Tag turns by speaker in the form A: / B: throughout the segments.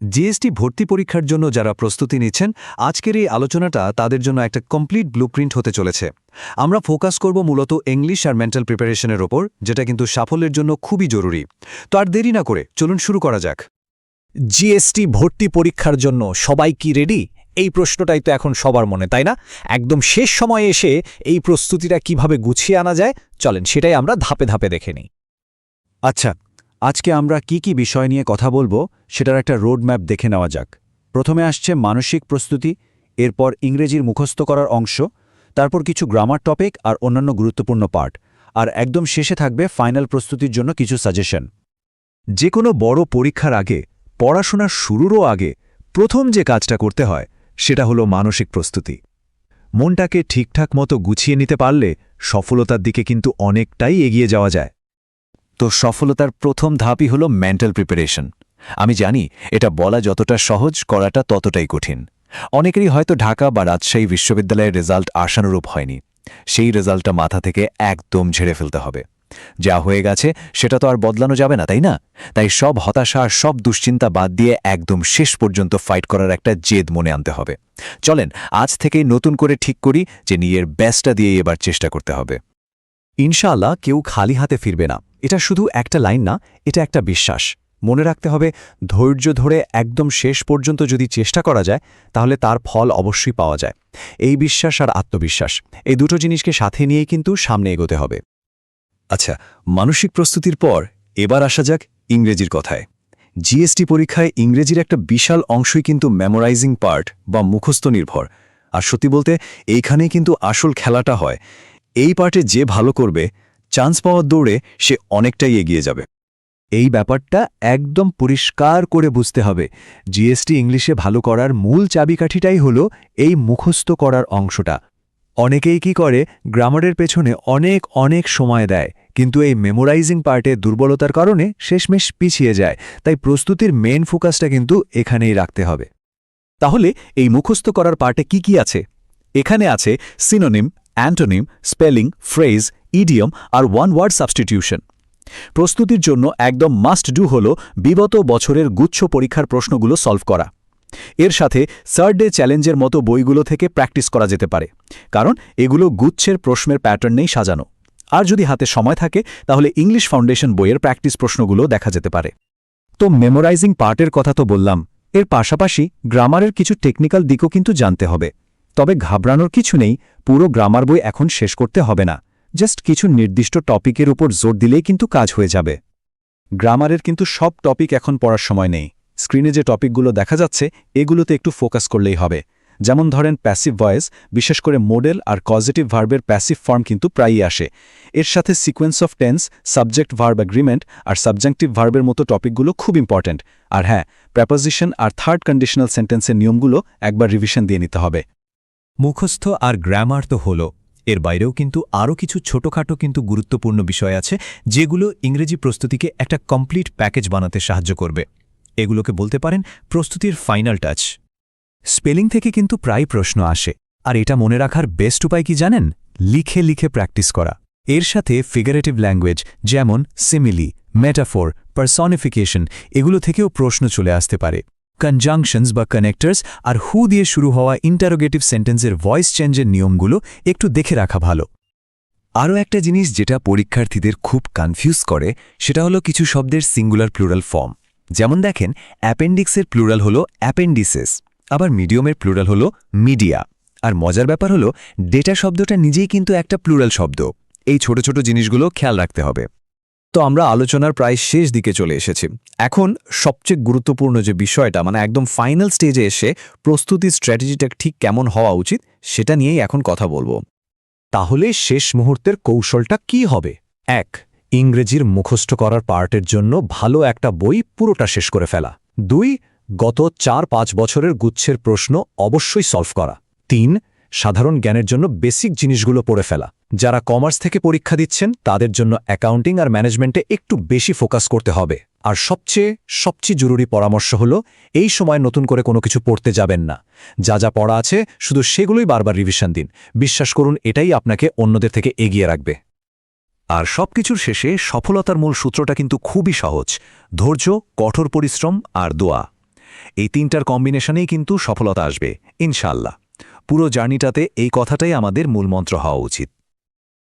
A: GST ভর্তি পরীক্ষার জন্য যারা প্রস্তুতি নিচ্ছেন আজকের এই আলোচনাটা তাদের জন্য একটা কমপ্লিট ব্লুপ্রিন্ট হতে চলেছে। আমরা ফোকাস করব মূলত ইংলিশ আর মেন্টাল প্রিপারেশনের ওপর, যেটা কিন্তু সাফল্যের জন্য খুবই জরুরি। তো আর দেরি না করে চলুন শুরু করা যাক।
B: জিএসটি ভর্তি পরীক্ষার জন্য সবাই কি রেডি? এই প্রশ্নটাই তো এখন সবার মনে, তাই না? একদম শেষ সময়ে এসে এই প্রস্তুতিটা কিভাবে গুছিয়ে আনা যায়, চলেন সেটাই আমরা ধাপে ধাপে দেখে নিই।
A: আচ্ছা, আজকে আমরা কি বিষয় নিয়ে কথা বলবো সেটার একটা রোডম্যাপ দেখে নেওয়া যাক। প্রথমে আসছে মানসিক প্রস্তুতি, এরপর ইংরেজির মুখস্থ করার অংশ, তারপর কিছু গ্রামার টপিক আর অন্যান্য গুরুত্বপূর্ণ পার্ট, আর একদম শেষে থাকবে ফাইনাল প্রস্তুতির জন্য কিছু সাজেশন। যে কোনো বড় পরীক্ষার আগে, পড়াশোনার শুরুরও আগে প্রথম যে কাজটা করতে হয় সেটা হলো মানসিক প্রস্তুতি। মনটাকে ঠিকঠাক মতো গুছিয়ে নিতে পারলে সফলতার দিকে কিন্তু অনেকটাই এগিয়ে যাওয়া যায়। তো সফলতার প্রথম ধাপই হলো মেন্টাল প্রিপারেশন। আমি জানি এটা বলা যতটা সহজ, করাটা ততটাই কঠিন। অনেকেরই হয়তো ঢাকা বা রাজশাহী বিশ্ববিদ্যালয়ের রেজাল্ট আশানুরূপ হয়নি। সেই রেজাল্টটা মাথা থেকে একদম ঝেড়ে ফেলতে হবে। যা হয়ে গেছে সেটা তো আর বদলানো যাবে না, তাই না? তাই সব হতাশা আর সব দুশ্চিন্তা বাদ দিয়ে একদম শেষ পর্যন্ত ফাইট করার একটা জেদ মনে আনতে হবে। চলেন আজ থেকেই নতুন করে ঠিক করি যে নিজের বেস্টটা দিয়ে এবার চেষ্টা করতে হবে। ইনশাআল্লাহ কেউ খালি হাতে ফিরবে না। এটা শুধু একটা লাইন না, এটা একটা বিশ্বাস। মনে রাখতে হবে, ধৈর্য ধরে একদম শেষ পর্যন্ত যদি চেষ্টা করা যায় তাহলে তার ফল অবশ্যই পাওয়া যায়। এই বিশ্বাস আর আত্মবিশ্বাস, এই দুটো জিনিসকে সাথে নিয়েই কিন্তু সামনে এগোতে হবে। আচ্ছা, মানসিক প্রস্তুতির পর এবার আসা যাক ইংরেজির কথায়। জিএসটি পরীক্ষায় ইংরেজির একটা বিশাল অংশই কিন্তু মেমোরাইজিং পার্ট বা মুখস্থ নির্ভর। আর সত্যি বলতে এইখানেই কিন্তু আসল খেলাটা হয়। এই পার্টে যে ভালো করবে, চান্স পাওয়ার দৌড়ে সে অনেকটাই এগিয়ে যাবে। এই ব্যাপারটা একদম পরিষ্কার করে বুঝতে হবে। জিএসটি ইংলিশে ভালো করার মূল চাবিকাঠিটাই হলো এই মুখস্থ করার অংশটা। অনেকেই কি করে, গ্রামারের পেছনে অনেক সময় দেয়, কিন্তু এই মেমোরাইজিং পার্টে দুর্বলতার কারণে শেষমেশ পিছিয়ে যায়। তাই প্রস্তুতির মেন ফোকাসটা কিন্তু এখানেই রাখতে হবে। তাহলে এই মুখস্থ করার পার্টে কি আছে? এখানে আছে synonym, antonym, spelling, phrase, idiom আর ওয়ান ওয়ার্ড সাবস্টিটিউশন। প্রস্তুতির জন্য একদম মাস্ট ডু হল বিগত বছরের গুচ্ছ পরীক্ষার প্রশ্নগুলো সলভ করা। এর সাথে থার্ড ডে চ্যালেঞ্জের মতো বইগুলো থেকে প্র্যাকটিস করা যেতে পারে, কারণ এগুলো গুচ্ছের প্রশ্নের প্যাটার্নেই সাজানো। আর যদি হাতে সময় থাকে তাহলে ইংলিশ ফাউন্ডেশন বইয়ের প্র্যাকটিস প্রশ্নগুলো দেখা যেতে পারে। তো মেমোরাইজিং পার্টের কথা তো বললাম, এর পাশাপাশি গ্রামারের কিছু টেকনিক্যাল দিকও কিন্তু জানতে হবে। তবে ঘাবড়ানোর কিছু নেই, পুরো গ্রামার বই এখন শেষ করতে হবে না। জাস্ট কিছু নির্দিষ্ট টপিকের উপর জোর দিলেই কিন্তু কাজ হয়ে যাবে। গ্রামারের কিন্তু সব টপিক এখন পড়ার সময় নেই। স্ক্রিনে যে টপিকগুলো দেখা যাচ্ছে এগুলোতে একটু ফোকাস করলেই হবে। যেমন ধরেন প্যাসিভ ভয়েস, বিশেষ করে মোডেল আর কজেটিভ ভার্বের প্যাসিভ ফর্ম কিন্তু প্রায়ই আসে। এর সাথে sequence of tense, subject verb agreement আর সাবজেক্টিভ ভার্বের মতো টপিকগুলো খুব ইম্পর্ট্যান্ট। আর হ্যাঁ, প্রেপোজিশন আর থার্ড কন্ডিশনাল সেন্টেন্সের নিয়মগুলো একবার রিভিশন দিয়ে নিতে হবে। মুখস্থ আর গ্রামার তো হলো, এর বাইরেও কিন্তু আরও কিছু ছোটখাটো কিন্তু গুরুত্বপূর্ণ বিষয় আছে যেগুলো ইংরেজি প্রস্তুতিকে একটা কমপ্লিট প্যাকেজ বানাতে সাহায্য করবে। এগুলোকে বলতে পারেন প্রস্তুতির ফাইনাল টাচ। স্পেলিং থেকে কিন্তু প্রায় প্রশ্ন আসে, আর এটা মনে রাখার বেস্ট উপায় কি জানেন? লিখে প্র্যাকটিস করা। এর সাথে ফিগারেটিভ ল্যাঙ্গুয়েজ যেমন সিমিলি, মেটাফোর, পারসনিফিকেশন, এগুলো থেকেও প্রশ্ন চলে আসতে পারে। কনজাংশনস বা কানেক্টরস আর হু দিয়ে শুরু হওয়া ইন্টারোগেটিভ সেন্টেন্সের ভয়েস চেঞ্জের নিয়মগুলো একটু দেখে রাখা ভালো। আরও একটা জিনিস যেটা পরীক্ষার্থীদের খুব কনফিউজ করে সেটা হলো কিছু শব্দের সিঙ্গুলার প্লুরাল ফর্ম। যেমন দেখেন, অ্যাপেন্ডিক্সের প্লুরাল হলো অ্যাপেন্ডিসেস, আবার মিডিয়ামের প্লুরাল হলো মিডিয়া। আর মজার ব্যাপার হলো ডেটা শব্দটা নিজেই কিন্তু একটা প্লুরাল শব্দ। এই ছোট জিনিসগুলো খেয়াল রাখতে হবে। তো আমরা আলোচনার প্রায় শেষ দিকে চলে এসেছি। এখন সবচেয়ে গুরুত্বপূর্ণ যে বিষয়টা, মানে একদম ফাইনাল স্টেজে এসে প্রস্তুতির স্ট্র্যাটেজিটা ঠিক কেমন হওয়া উচিত সেটা নিয়েই এখন কথা বলবো। তাহলে শেষ মুহূর্তের কৌশলটা কি হবে? 1. ইংরেজির মুখস্থ করার পার্টের জন্য ভালো একটা বই পুরোটা শেষ করে ফেলা। 2. গত 4-5 বছরের গুচ্ছের প্রশ্ন অবশ্যই সলভ করা। 3. সাধারণ জ্ঞানের জন্য বেসিক জিনিসগুলো পড়ে ফেলা। যারা কমার্স থেকে পরীক্ষা দিচ্ছেন তাদের জন্য অ্যাকাউন্টিং আর ম্যানেজমেন্টে একটু বেশি ফোকাস করতে হবে। আর সবচেয়ে জরুরি পরামর্শ হলো, এই সময় নতুন করে কোনো কিছু পড়তে যাবেন না। যা পড়া আছে শুধু সেগুলোই বারবার রিভিশন দিন। বিশ্বাস করুন, এটাই আপনাকে অন্যদের থেকে এগিয়ে রাখবে। আর সবকিছুর শেষে সফলতার মূল সূত্রটা কিন্তু খুবই সহজ: ধৈর্য, কঠোর পরিশ্রম আর দোয়া।
C: এই তিনটার কম্বিনেশনেই কিন্তু সফলতা আসবে ইনশাআল্লাহ। পুরো জার্নিটাতে এই কথাটাই আমাদের মূলমন্ত্র হওয়া উচিত।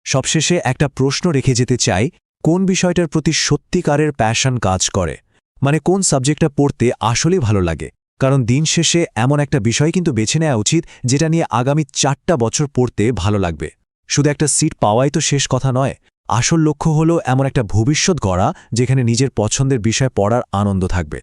A: সবশেষে একটা প্রশ্ন রেখে যেতে চাই, কোন বিষয়টার প্রতি সত্যিকারের প্যাশন কাজ করে, মানে কোন সাবজেক্টটা পড়তে আসলেই ভালো লাগে। কারণ দিন শেষে এমন একটা বিষয় কিন্তু বেছে নেওয়া উচিত যেটা নিয়ে আগামী 4টা বছর পড়তে ভালো লাগবে। শুধু একটা সিট পাওয়াই তো শেষ কথা নয়, আসল লক্ষ্য হলো এমন একটা ভবিষ্যৎ গড়া যেখানে নিজের পছন্দের বিষয় পড়ার আনন্দ থাকবে।